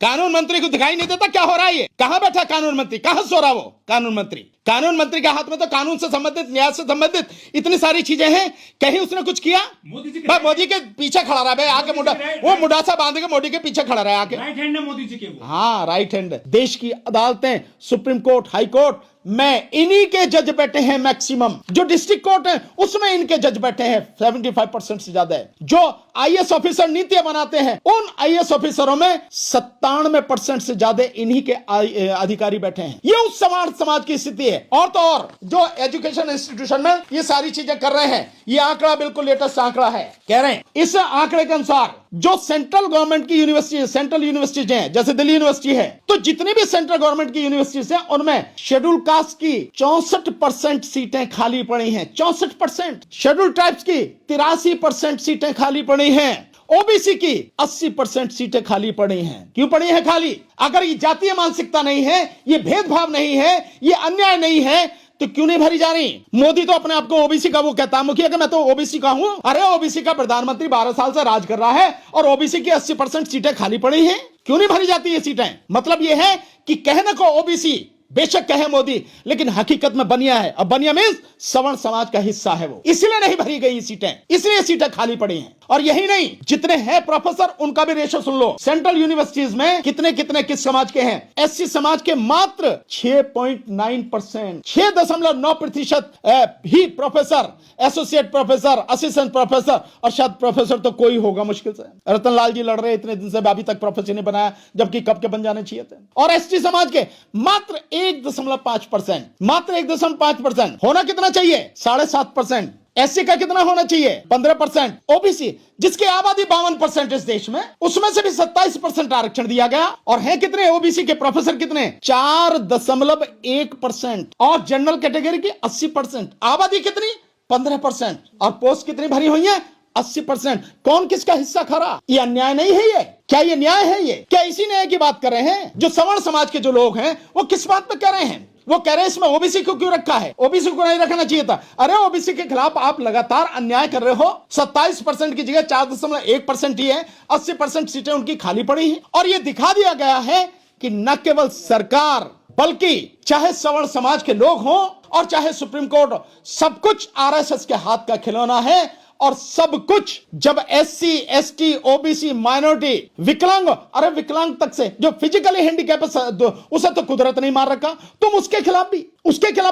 कानून मंत्री को दिखाई नहीं देता क्या हो रहा है? ये कहां बैठा कानून मंत्री? कहां सो रहा वो कानून मंत्री? कानून मंत्री के हाथ में तो कानून से संबंधित, न्याय से संबंधित इतनी सारी चीजें हैं। कहीं उसने कुछ किया? मोदी के पीछे खड़ा रहा है आके, वो मुडासा बांध के मोदी के पीछे खड़ा रहा है आके। राइट हैंड है मोदी जी के वो। हाँ, राइट हैंड। देश की अदालतें, सुप्रीम कोर्ट, हाई कोर्ट में इन्हीं के जज बैठे हैं मैक्सिमम। जो डिस्ट्रिक्ट कोर्ट है उसमें इनके जज बैठे हैं 75% से ज्यादा है। जो आईएएस ऑफिसर नीतियां बनाते हैं उन आईएएस ऑफिसरों में 97% से ज्यादा इन्हीं के अधिकारी बैठे हैं। ये उस समाज की स्थिति है। और तो और जो एजुकेशन इंस्टीट्यूशन में ये सारी चीजें कर रहे हैं, ये आंकड़ा बिल्कुल लेटेस्ट आंकड़ा है। कह रहे हैं इस आंकड़े के अनुसार जो सेंट्रल गवर्नमेंट की यूनिवर्सिटी, सेंट्रल यूनिवर्सिटीज हैं, जैसे दिल्ली यूनिवर्सिटी है, तो जितनी भी सेंट्रल गवर्नमेंट की यूनिवर्सिटीज हैं उनमें शेड्यूल कास्ट की 64% सीटें खाली पड़ी हैं। 64%। शेड्यूल ट्राइब्स की 83% सीटें खाली पड़ी हैं। ओबीसी की 80% सीटें खाली पड़ी हैं। क्यों पड़ी हैं खाली? अगर ये जातीय मानसिकता नहीं है, ये भेदभाव नहीं है, ये अन्याय नहीं है, तो क्यों नहीं भरी जा रही? मोदी तो अपने आप को ओबीसी का वो कहता है मुखिया कि मैं तो ओबीसी का हूं। अरे ओबीसी का प्रधानमंत्री 12 साल से राज कर रहा है और ओबीसी की 80% सीटें खाली पड़ी हैं। क्यों नहीं भरी जाती ये सीटें? मतलब ये है कि कहने को ओबीसी बेशक कहे मोदी, लेकिन हकीकत में बनिया है। अब बनिया मींस सवर्ण समाज का हिस्सा है वो, इसलिए नहीं भरी गई सीटें, इसलिए सीटें खाली पड़ी हैं। और यही नहीं, जितने हैं प्रोफेसर उनका भी रेशो सुन लो। सेंट्रल यूनिवर्सिटीज में कितने कितने किस समाज के हैं? एससी समाज के मात्र 6.9%, 6.9% ही professor, associate professor, assistant professor, और शायद प्रोफेसर तो कोई होगा मुश्किल से। रतन लाल जी लड़ रहे इतने दिन से, अभी तक प्रोफेसर नहीं बनाया, जबकि कब के बन जाने चाहिए थे। और एसटी समाज के मात्र 1.5%, मात्र 1.5%। होना कितना चाहिए? 7.5%। एससी का कितना होना चाहिए? 15%। ओबीसी जिसकी आबादी 52% इस देश में, उसमें से भी 27% आरक्षण दिया गया। और हैं कितने ओबीसी के प्रोफेसर? कितने? 4.1%। और जनरल कैटेगरी की 80%। आबादी कितनी? 15%। और पोस्ट कितनी भरी हुई है? 80%। कौन किसका हिस्सा खा रहा? ये अन्याय नहीं है? ये क्या ये न्याय है? ये क्या इसी न्याय की बात कर रहे हैं? जो सवर्ण समाज के जो लोग हैं वो किस बात पे कह रहे हैं? वो कह रहे हैं इसमें ओबीसी को क्यों रखा है? ओबीसी को नहीं रखना चाहिए था। अरे ओबीसी के खिलाफ आप लगातार अन्याय कर रहे हो। 27% की जगह 4.1% ही है। 80% सीटें उनकी खाली पड़ी हैं। और ये दिखा दिया गया है कि न केवल सरकार, बल्कि चाहे सवर्ण समाज के लोग हों और चाहे सुप्रीम कोर्ट, सब कुछ आरएसएस के हाथ का खिलौना है। और सब कुछ जब एससी, एसटी, ओबीसी, माइनॉरिटी, विकलांग, अरे विकलांग तक से जो फिजिकली हैंडीकैप है उसे तो कुदरत नहीं मार रखा, तुम उसके खिलाफ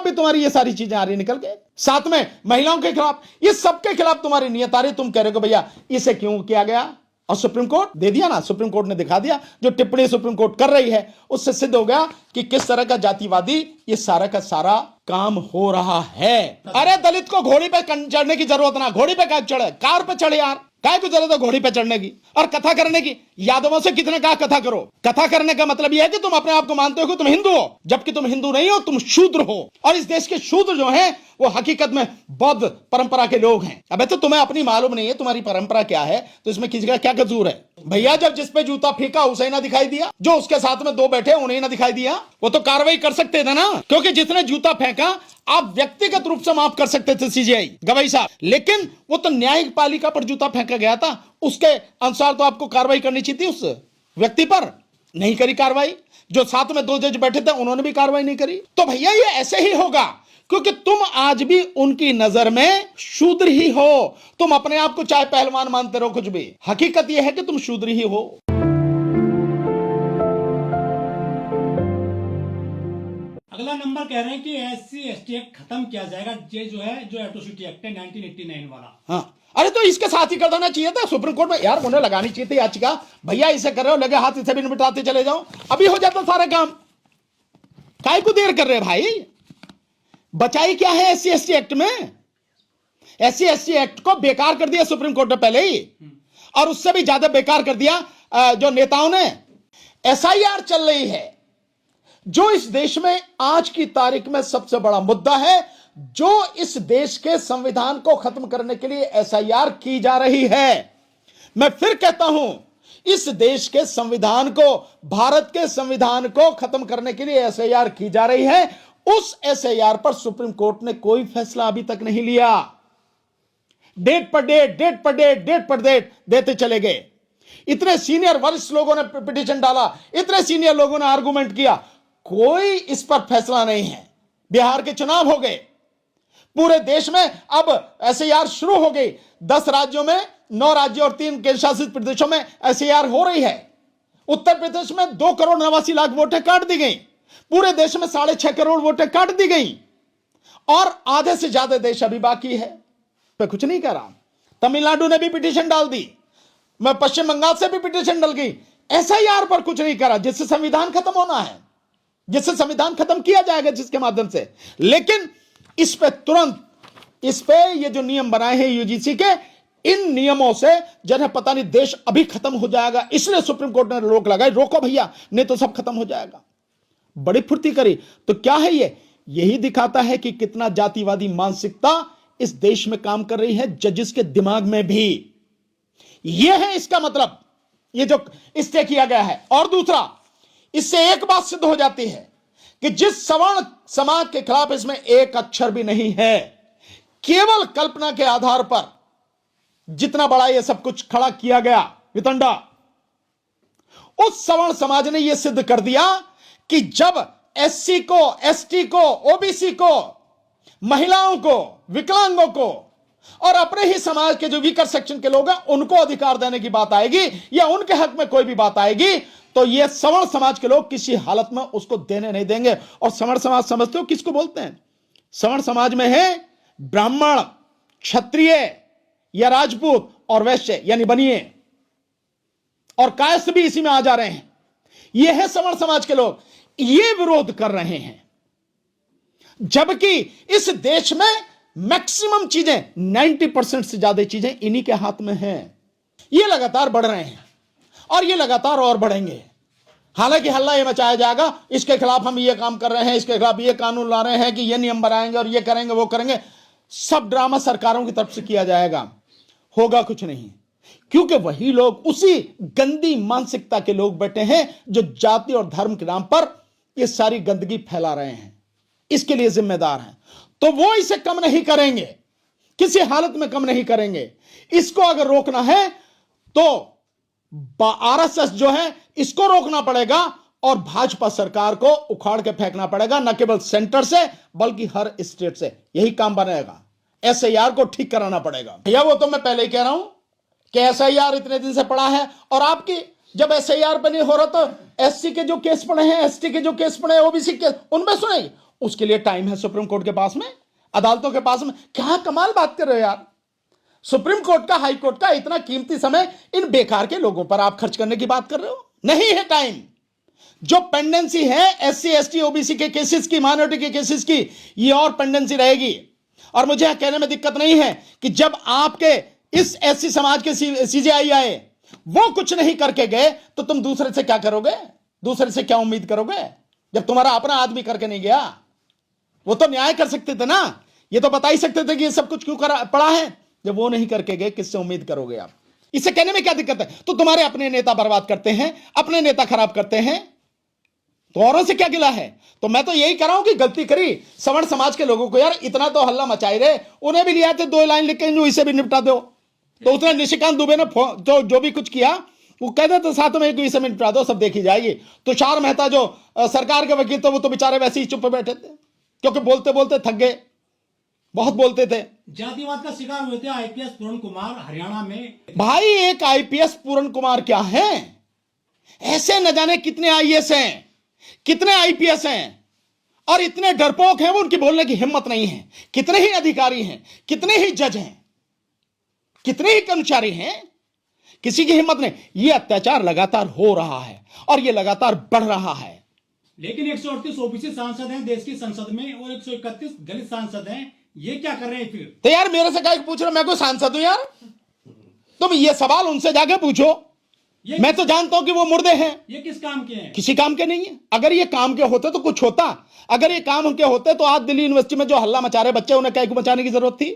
भी तुम्हारी ये सारी चीजें आ रही निकल के। साथ में महिलाओं के खिलाफ, ये सबके खिलाफ तुम्हारी नियत आ रही। तुम कह रहे हो भैया इसे क्यों किया गया? और सुप्रीम कोर्ट दे दिया ना, सुप्रीम कोर्ट ने दिखा दिया। जो टिप्पणी सुप्रीम कोर्ट कर रही है उससे सिद्ध हो गया कि किस तरह का जातिवादी ये सारा का सारा काम हो रहा है। अरे दलित को घोड़ी पे चढ़ने की जरूरत ना, घोड़ी पे क्या चढ़े, कार पे चढ़े यार। काय को जरूरत है घोड़ी पे चढ़ने की और कथा करने की? यादवों से कितने कहा कथा करो। कथा करने का मतलब यह है कि तुम अपने आप को मानते हो कि तुम हिंदू हो, जबकि तुम हिंदू नहीं हो, तुम शूद्र हो। और इस देश के शूद्र जो हैं वो हकीकत में बौद्ध परंपरा के लोग हैं। अबे तो तुम्हें अपनी मालूम नहीं है तुम्हारी परंपरा क्या है, तो इसमें किसी का क्या कसूर है? भैया जब जिस पे जूता फेंका उसे ना दिखाई दिया, जो उसके साथ में दो बैठे उन्हें ना दिखाई दिया, वो तो कार्रवाई कर सकते थे ना। क्योंकि जिसने जूता फेंका आप व्यक्तिगत रूप से माफ कर सकते थे सीजीआई गवाही साहब, लेकिन वो तो न्यायिक पालिका पर जूता फेंका गया था, उसके अनुसार तो आपको कार्रवाई करनी चाहिए थी। उस व्यक्ति पर नहीं करी कार्रवाई। जो साथ में दो जज बैठे थे उन्होंने भी कार्रवाई नहीं करी। तो भैया ये ऐसे ही होगा, क्योंकि तुम आज भी उनकी नजर में शूद्र ही हो। तुम अपने आप को चाहे पहलवान मानते रहो कुछ भी, हकीकत यह है कि तुम शूद्र ही हो। अगला नंबर कह रहे हैं कि एससी एसटी एक्ट खत्म किया जाएगा। ये जो है जो एट्रोसिटी एक्ट है 1989 वाला। हाँ, अरे तो इसके साथ ही कर देना चाहिए था सुप्रीम कोर्ट में यार, उन्हें लगानी चाहिए थी याचिका। भैया इसे कर रहे हो, लगे हाथ इसे भी निपटाते चले जाओ, अभी हो जाता सारा काम। काय को देर कर रहे भाई? बचाई क्या है एससी एसटी एक्ट में? एससी एसटी एक्ट को बेकार कर दिया सुप्रीम कोर्ट ने पहले ही, और उससे भी ज्यादा बेकार कर दिया जो नेताओं ने। एसआईआर चल रही है जो इस देश में आज की तारीख में सबसे बड़ा मुद्दा है, जो इस देश के संविधान को खत्म करने के लिए एसआईआर की जा रही है। मैं फिर कहता हूं, इस देश के संविधान को, भारत के संविधान को खत्म करने के लिए एसआईआर की जा रही है। उस एसआईआर पर सुप्रीम कोर्ट ने कोई फैसला अभी तक नहीं लिया। डेट पर डेट, डेट पर डेट, डेट पर डेट देते चले गए। इतने सीनियर वरिष्ठ लोगों ने पिटीशन डाला, इतने सीनियर लोगों ने आर्गुमेंट किया, कोई इस पर फैसला नहीं है। बिहार के चुनाव हो गए, पूरे देश में अब एसआईआर शुरू हो गई। 10 राज्यों में, 9 राज्यों और 3 केंद्र शासित प्रदेशों में एसआईआर हो रही है। उत्तर प्रदेश में 2,89,00,000 वोटें काट दी गई, पूरे देश में 6.5 करोड़ वोटें काट दी गई, और आधे से ज्यादा देश अभी बाकी है। मैं कुछ नहीं कह रहा। तमिलनाडु ने भी पिटीशन डाल दी, मैं पश्चिम बंगाल से भी पिटीशन डल गई। एसआईआर पर कुछ नहीं करा, जिससे संविधान खत्म होना है, जिससे संविधान खत्म किया जाएगा, जिसके माध्यम से। लेकिन इस पे तुरंत, इस पे ये जो नियम बनाए हैं यूजीसी के, इन नियमों से जिन्हें पता नहीं देश अभी खत्म हो जाएगा, इसलिए सुप्रीम कोर्ट ने रोक लगाई। रोको भैया, नहीं तो सब खत्म हो जाएगा। बड़ी फुर्ती करी। तो क्या है ये? यही दिखाता है कि कितना जातिवादी मानसिकता इस देश में काम कर रही है, जजेस के दिमाग में भी। यह है इसका मतलब, ये जो स्टे किया गया है। और दूसरा, इससे एक बात सिद्ध हो जाती है कि जिस सवर्ण समाज के खिलाफ इसमें एक अक्षर भी नहीं है, केवल कल्पना के आधार पर जितना बड़ा यह सब कुछ खड़ा किया गया वितंडा, उस सवर्ण समाज ने यह सिद्ध कर दिया कि जब एससी को, एसटी को, ओबीसी को, महिलाओं को, विकलांगों को और अपने ही समाज के जो वीकर सेक्शन के लोग हैं उनको अधिकार देने की बात आएगी, या उनके हक में कोई भी बात आएगी, तो ये सवर्ण समाज के लोग किसी हालत में उसको देने नहीं देंगे। और सवर्ण समाज समझते हो किसको बोलते हैं? सवर्ण समाज में है ब्राह्मण, क्षत्रिय या राजपूत और वैश्य यानी बनिए, और कायस्थ भी इसी में आ जा रहे हैं। ये है सवर्ण समाज के लोग, ये विरोध कर रहे हैं। जबकि इस देश में मैक्सिमम चीजें, 90% से ज्यादा चीजें इन्हीं के हाथ में हैं। ये लगातार बढ़ रहे हैं और ये लगातार और बढ़ेंगे। हालांकि हल्ला ये मचाया जाएगा, इसके खिलाफ हम ये काम कर रहे हैं, इसके खिलाफ ये कानून ला रहे हैं कि ये नियम बनाएंगे और ये करेंगे वो करेंगे। सब ड्रामा सरकारों की तरफ से किया जाएगा, होगा कुछ नहीं। क्योंकि वही लोग, उसी गंदी मानसिकता के लोग बैठे हैं जो जाति और धर्म के नाम पर ये सारी गंदगी फैला रहे हैं, इसके लिए जिम्मेदार हैं। तो वो इसे कम नहीं करेंगे, किसी हालत में कम नहीं करेंगे। इसको अगर रोकना है तो आरएसएस जो है इसको रोकना पड़ेगा और भाजपा सरकार को उखाड़ के फेंकना पड़ेगा, न केवल सेंटर से बल्कि हर स्टेट से। यही काम बनेगा। एसआईआर को ठीक कराना पड़ेगा भैया। वो तो मैं पहले ही कह रहा हूं कि एसआईआर इतने दिन से पड़ा है, और आपकी जब एसआईआर पर नहीं हो रहा तो एससी के जो केस पड़े हैं, एसटी के जो केस पड़े हैं, ओबीसी के, उनमें सुने। उसके लिए टाइम है सुप्रीम कोर्ट के पास में, अदालतों के पास में। क्या कमाल बात कर रहे हो यार? सुप्रीम कोर्ट का, हाई कोर्ट का इतना कीमती समय इन बेकार के लोगों पर आप खर्च करने की बात कर रहे हो? नहीं है टाइम। जो पेंडेंसी है एससी, एसटी, ओबीसी के केसेस की, माइनॉरिटी के केसेस की, ये और पेंडेंसी रहेगी। और मुझे यह कहने में दिक्कत नहीं है कि जब आपके इस एससी समाज के सीजेआई आए, वो कुछ नहीं करके गए, तो तुम दूसरे से क्या करोगे? दूसरे से क्या उम्मीद करोगे जब तुम्हारा अपना आदमी करके नहीं गया? वो तो न्याय कर सकते थे ना, ये तो बता ही सकते थे कि ये सब कुछ क्यों पड़ा है। जब वो नहीं करके गए, किससे उम्मीद करोगे आप? इसे कहने में क्या दिक्कत है? तो तुम्हारे अपने नेता बर्बाद करते हैं, अपने नेता खराब करते हैं, तो औरों से क्या गिला है? तो मैं तो यही कह रहा हूं कि गलती करी सवर्ण समाज के लोगों को। यार इतना तो हल्ला मचाई रहे, उन्हें भी लिया थे 2 लाइन लिख के, इसे भी निपटा दो। तो उसने निशिकांत दुबे ने जो भी कुछ किया, वो कहते थे साथ में इसे निपटा दो, सब देखी जाएगी। तुषार मेहता जो सरकार के वकील थे, वो तो बेचारे वैसे ही चुप बैठे थे, क्योंकि बोलते बोलते थक गए, बहुत बोलते थे। जातिवाद का शिकार हुए थे आईपीएस पूर्ण कुमार हरियाणा में। भाई एक आईपीएस पूर्ण कुमार क्या है? ऐसे न जाने कितने आईएएस हैं, कितने आईपीएस हैं, और इतने डरपोक हैं, वो उनकी बोलने की हिम्मत नहीं है। कितने ही अधिकारी हैं, कितने ही जज हैं, कितने ही कर्मचारी हैं, किसी की हिम्मत नहीं। ये अत्याचार लगातार हो रहा है और ये लगातार बढ़ रहा है। लेकिन 138 ओबीसी सांसद हैं देश की संसद में और 131 दलित सांसद हैं, ये क्या कर रहे हैं फिर? तो यार मेरे से क्या पूछ रहे हो? मैं कोई सांसद हूं यार? तुम ये सवाल उनसे जाके पूछो। मैं तो जानता हूं कि वो मुर्दे हैं। ये किस काम के हैं? किसी काम के नहीं है। अगर ये काम के होते तो कुछ होता। अगर ये काम के होते तो आज दिल्ली यूनिवर्सिटी में जो हल्ला मचा रहे बच्चे, उन्हें क्या मचाने की जरूरत थी?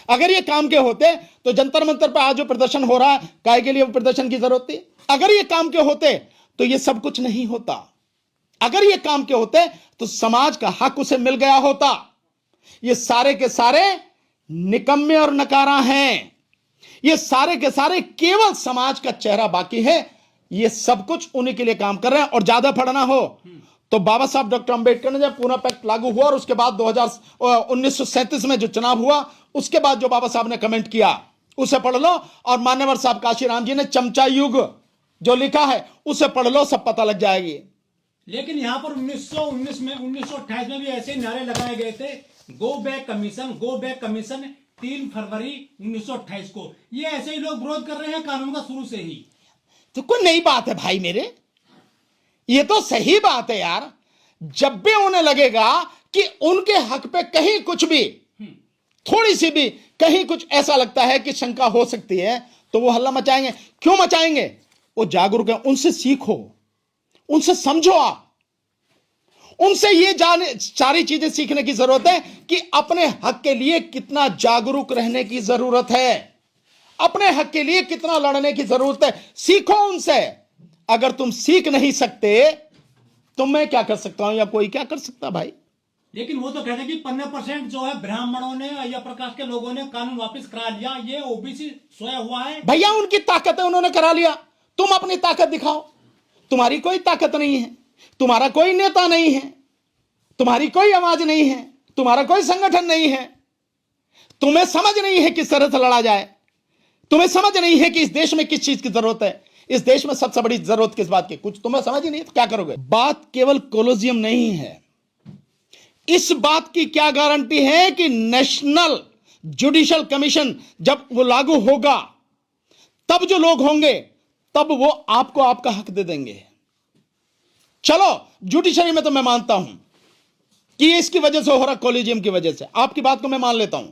अगर ये काम के होते तो जंतर मंतर पर आज जो प्रदर्शन हो रहा है, काय के लिए वो प्रदर्शन की जरूरत थी? अगर ये काम के होते तो ये सब कुछ नहीं होता। अगर ये काम के होते तो समाज का हक उसे मिल गया होता। ये सारे के सारे निकम्मे और नकारा हैं। ये सारे के सारे केवल समाज का चेहरा बाकी है। ये सब कुछ उन्हीं के लिए काम कर रहे हैं। और ज्यादा पढ़ना हो तो बाबा साहब डॉक्टर अंबेडकर ने जब पूना पैक्ट लागू हुआ और उसके बाद 1937 में जो चुनाव हुआ, उसके बाद जो बाबा साहब ने कमेंट किया उसे पढ़ लो। और मान्यवर साहब काशीराम जी ने चमचा युग जो लिखा है उसे पढ़ लो, सब पता लग जाएगी। लेकिन यहाँ पर 1919 में 1928 में भी ऐसे नारे लगाए गए थे, go back commission, go back commission, 3 फरवरी 1928 को। ये ऐसे ही लोग विरोध कर रहे हैं कानून का शुरू से ही। तो कोई नई बात है भाई मेरे, ये तो सही बात है यार। जब भी उन्हें लगेगा कि उनके हक पे कहीं कुछ भी, थोड़ी सी भी कहीं कुछ ऐसा लगता है कि शंका हो सकती है, तो वो हल्ला मचाएंगे। क्यों मचाएंगे? वो जागरूक है, उनसे सीखो, उनसे समझो। आप उनसे ये जाने सारी चीजें सीखने की जरूरत है कि अपने हक के लिए कितना जागरूक रहने की जरूरत है, अपने हक के लिए कितना लड़ने की जरूरत है। सीखो उनसे। अगर तुम सीख नहीं सकते तो मैं क्या कर सकता हूं या कोई क्या कर सकता भाई। लेकिन वो तो कहते हैं कि 15% जो है ब्राह्मणों ने या प्रकाश के लोगों ने कानून वापस करा लिया, ये ओबीसी सोया हुआ है। भैया उनकी ताकत है, उन्होंने करा लिया। तुम अपनी ताकत दिखाओ। तुम्हारी कोई ताकत नहीं है, तुम्हारा कोई नेता नहीं है, तुम्हारी कोई आवाज नहीं है, तुम्हारा कोई संगठन नहीं है। तुम्हें समझ नहीं है किस तरह से लड़ा जाए, तुम्हें समझ नहीं है कि इस देश में किस चीज की जरूरत है, इस देश में सबसे बड़ी जरूरत किस बात की, कुछ तुम्हें समझ ही नहीं तो क्या करोगे। बात केवल कोलोजियम नहीं है। इस बात की क्या गारंटी है कि नेशनल जुडिशियल कमीशन जब वो लागू होगा, तब जो लोग होंगे तब वो आपको आपका हक दे देंगे। चलो जुडिशरी में तो मैं मानता हूं कि ये इसकी वजह से हो रहा, कोलिजियम की वजह से, आपकी बात को मैं मान लेता हूं।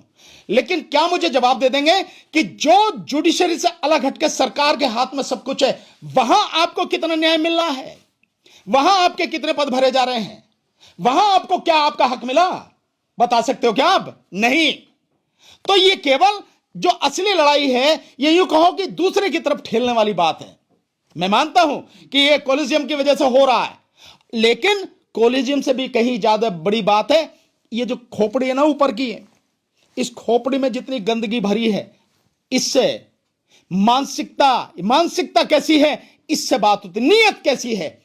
लेकिन क्या मुझे जवाब दे देंगे कि जो जुडिशरी से अलग हटके सरकार के हाथ में सब कुछ है, वहां आपको कितना न्याय मिल रहा है, वहां आपके कितने पद भरे जा रहे हैं, वहां आपको क्या आपका हक मिला, बता सकते हो क्या आप? नहीं। तो ये केवल जो असली लड़ाई है, ये यूं कहो कि दूसरे की तरफ ठेलने वाली बात है। मैं मानता हूं कि ये कोलिजियम की वजह से हो रहा है, लेकिन कोलिजियम से भी कहीं ज्यादा बड़ी बात है ये जो खोपड़ी है ना ऊपर की है, इस खोपड़ी में जितनी गंदगी भरी है, इससे मानसिकता कैसी है, इससे बात होती, नीयत कैसी है,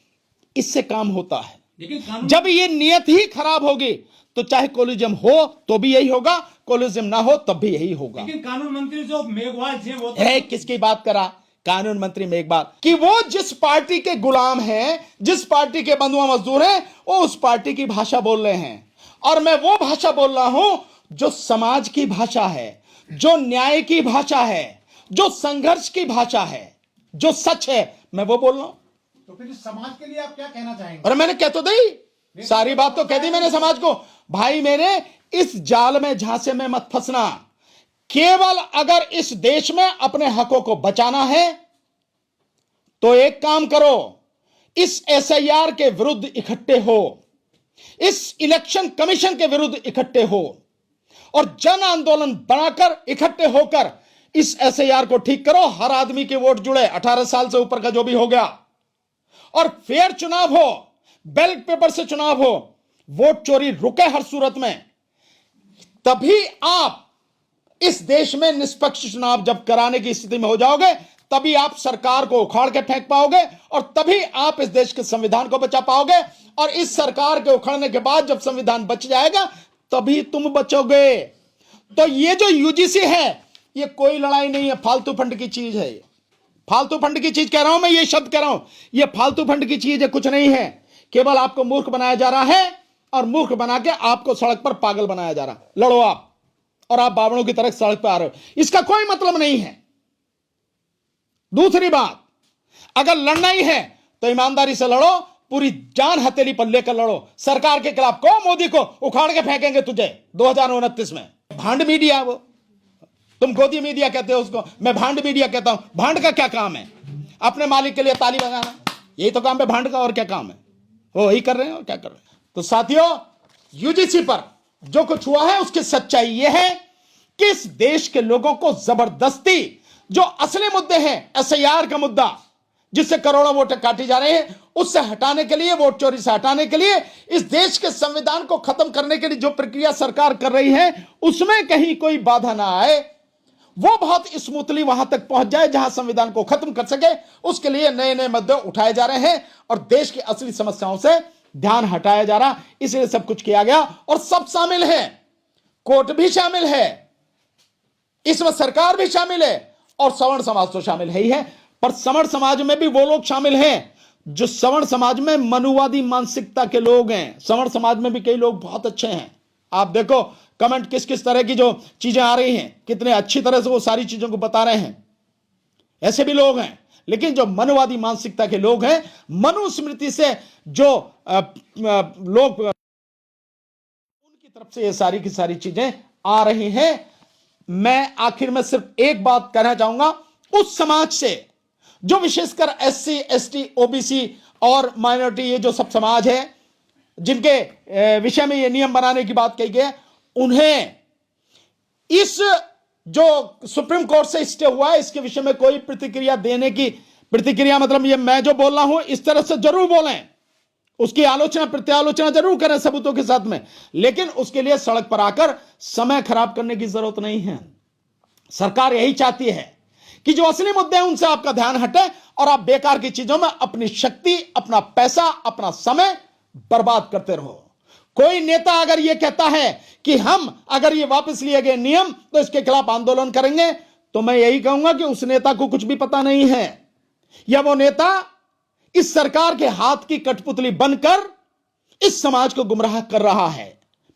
इससे काम होता है। लेकिन जब ये नीयत ही खराब होगी तो चाहे कोलिजियम हो तो भी यही होगा, कोलिजियम ना हो तब भी यही होगा। लेकिन कानून मंत्री जो मेघवाल जी वो किसकी बात करा कानून मंत्री मेघवाल कि वो जिस पार्टी के गुलाम हैं, जिस पार्टी के बंधुआ मजदूर हैं, वो उस पार्टी की भाषा बोल रहे हैं। और मैं वो भाषा बोल रहा हूं जो समाज की भाषा है, जो न्याय की भाषा है, जो संघर्ष की भाषा है, जो सच है, मैं वो बोल रहा हूं। तो फिर समाज के लिए आप क्या कहना चाहेंगे? और मैंने कह तो दी, सारी बात तो कह दी मैंने समाज को। भाई मेरे, इस जाल में झांसे में मत फंसना। केवल अगर इस देश में अपने हकों को बचाना है तो एक काम करो, इस एसआईआर के विरुद्ध इकट्ठे हो, इस इलेक्शन कमीशन के विरुद्ध इकट्ठे हो और जन आंदोलन बनाकर इकट्ठे होकर इस एसआईआर को ठीक करो। हर आदमी के वोट जुड़े, 18 साल से ऊपर का जो भी हो गया, और फेयर चुनाव हो, बैलेट पेपर से चुनाव हो, वोट चोरी रुके हर सूरत में। तभी आप इस देश में निष्पक्ष चुनाव जब कराने की स्थिति में हो जाओगे, तभी आप सरकार को उखाड़ के फेंक पाओगे और तभी आप इस देश के संविधान को बचा पाओगे। और इस सरकार के उखाड़ने के बाद जब संविधान बच जाएगा तभी तुम बचोगे। तो ये जो यूजीसी है, ये कोई लड़ाई नहीं है, फालतू फंड की चीज है। फालतू फंड की चीज कह रहा हूं मैं, ये शब्द कह रहा हूं, ये फालतू फंड की चीज है, कुछ नहीं है। केवल आपको मूर्ख बनाया जा रहा है और मूर्ख बना के आपको सड़क पर पागल बनाया जा रहा। लड़ो आप, और आप बावड़ों की तरह सड़क पर आ रहे हो, इसका कोई मतलब नहीं है। दूसरी बात, अगर लड़ना ही है तो ईमानदारी से लड़ो, पूरी जान हथेली पर लेकर लड़ो। सरकार के खिलाफ को, मोदी को उखाड़ के फेंकेंगे तुझे 2029 में। भांड मीडिया, वो तुम गोदी मीडिया कहते हो उसको, मैं भांड मीडिया कहता हूं। भांड का क्या काम है? अपने मालिक के लिए ताली बजाना, यही तो काम है भांड का। और क्या काम है? वो वही कर रहे हैं, और क्या कर रहे हैं। तो साथियों, यूजीसी पर जो कुछ हुआ है उसकी सच्चाई यह है कि इस देश के लोगों को जबरदस्ती जो असली मुद्दे हैं, एसआईआर का मुद्दा जिससे करोड़ों वोट काटी जा रहे हैं, उससे हटाने के लिए, वोट चोरी से हटाने के लिए, इस देश के संविधान को खत्म करने के लिए जो प्रक्रिया सरकार कर रही है, उसमें कहीं कोई बाधा ना आए, वो बहुत स्मूथली वहां तक पहुंच जाए जहां संविधान को खत्म कर सके। उसके लिए नए नए मुद्दे उठाए जा रहे हैं और देश की असली समस्याओं से ध्यान हटाया जा रहा, इसलिए सब कुछ किया गया और सब शामिल है। कोर्ट भी शामिल है, इसमें सरकार भी शामिल है और सवर्ण समाज तो शामिल है ही है। पर सवर्ण समाज में भी वो लोग शामिल हैं जो सवर्ण समाज में मनुवादी मानसिकता के लोग हैं। सवर्ण समाज में भी कई लोग बहुत अच्छे हैं। आप देखो कमेंट किस किस तरह की जो चीजें आ रही हैं, कितने अच्छी तरह से वो सारी चीजों को बता रहे हैं। ऐसे भी लोग हैं, लेकिन जो मनुवादी मानसिकता के लोग हैं, मनुस्मृति से जो लोग, उनकी तरफ से ये सारी की सारी चीजें आ रही हैं। मैं आखिर में सिर्फ एक बात कहना चाहूंगा उस समाज से जो विशेषकर एससी, एसटी, ओबीसी और माइनॉरिटी, ये जो सब समाज है जिनके विषय में ये नियम बनाने की बात कही गई है, उन्हें इस जो सुप्रीम कोर्ट से स्टे हुआ है इसके विषय में कोई प्रतिक्रिया देने की, प्रतिक्रिया मतलब ये मैं जो बोल रहा हूं इस तरह से जरूर बोलें, उसकी आलोचना प्रत्यालोचना जरूर करें सबूतों के साथ में, लेकिन उसके लिए सड़क पर आकर समय खराब करने की जरूरत नहीं है। सरकार यही चाहती है कि जो असली मुद्दे हैं उनसे आपका ध्यान हटे और आप बेकार की चीजों में अपनी शक्ति, अपना पैसा, अपना समय बर्बाद करते रहो। कोई नेता अगर यह कहता है कि हम अगर ये वापस लिए गए नियम तो इसके खिलाफ आंदोलन करेंगे, तो मैं यही कहूंगा कि उस नेता को कुछ भी पता नहीं है, या वो नेता इस सरकार के हाथ की कठपुतली बनकर इस समाज को गुमराह कर रहा है।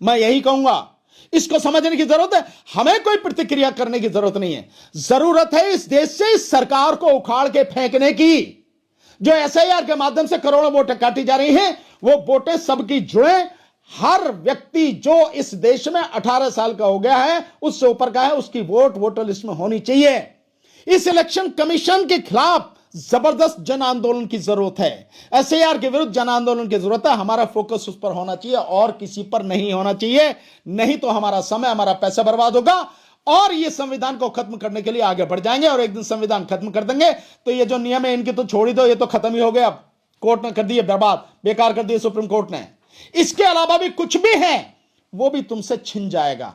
मैं यही कहूंगा, इसको समझने की जरूरत है। हमें कोई प्रतिक्रिया करने की जरूरत नहीं है। जरूरत है इस देश से इस सरकार को उखाड़ के फेंकने की। जो एसआईआर के माध्यम से करोड़ों वोटें काटी जा रही हैं, वो वोटें सबकी जुड़े। हर व्यक्ति जो इस देश में 18 साल का हो गया है, उससे ऊपर का है, उसकी वोट वोटर लिस्ट में होनी चाहिए। इस इलेक्शन कमीशन के खिलाफ जबरदस्त जन आंदोलन की जरूरत है। एसआईआर के विरुद्ध जन आंदोलन की जरूरत है। हमारा फोकस उस पर होना चाहिए और किसी पर नहीं होना चाहिए। नहीं तो हमारा समय, हमारा पैसा बर्बाद होगा और ये संविधान को खत्म करने के लिए आगे बढ़ जाएंगे। और एक दिन संविधान खत्म कर देंगे तो ये जो नियम है इनके तो छोड़ ही दो, ये तो खत्म ही हो गया। कोर्ट ने कर दिए बर्बाद, बेकार कर दिए सुप्रीम कोर्ट ने। इसके अलावा भी कुछ भी है वो भी तुमसे छिन जाएगा।